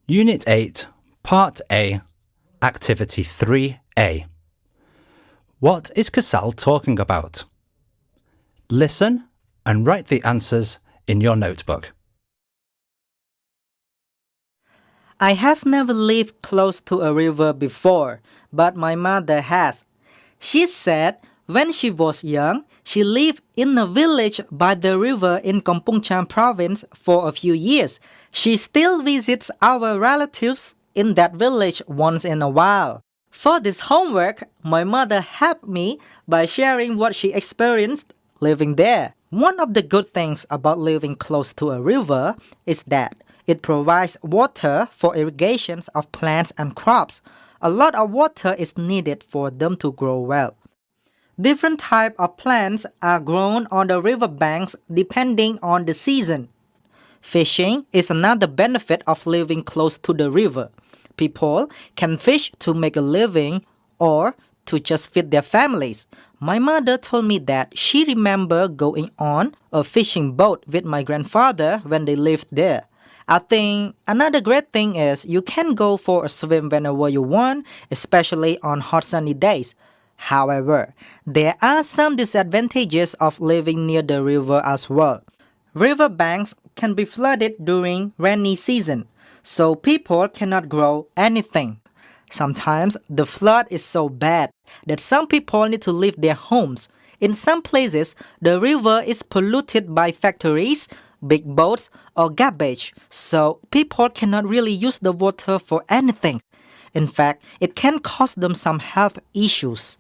Unit 8, Part A, Activity 3A. What is Casal talking about? Listen and write the answers in your notebook. I have never lived close to a river before, but my mother has. She said when she was young, she lived in a village by the river in Kampong Cham province for a few years. She still visits our relatives in that village once in a while. For this homework, my mother helped me by sharing what she experienced living there. One of the good things about living close to a river is that it provides water for irrigations of plants and crops. A lot of water is needed for them to grow well. Different types of plants are grown on the river banks depending on the season. Fishing is another benefit of living close to the river. People can fish to make a living or to just feed their families. My mother told me that she remembered going on a fishing boat with my grandfather when they lived there. I think another great thing is you can go for a swim whenever you want, especially on hot sunny days. However, there are some disadvantages of living near the river as well. River banks can be flooded during rainy season, so people cannot grow anything. Sometimes the flood is so bad that some people need to leave their homes. In some places, the river is polluted by factories, big boats, or garbage, so people cannot really use the water for anything. In fact, it can cause them some health issues.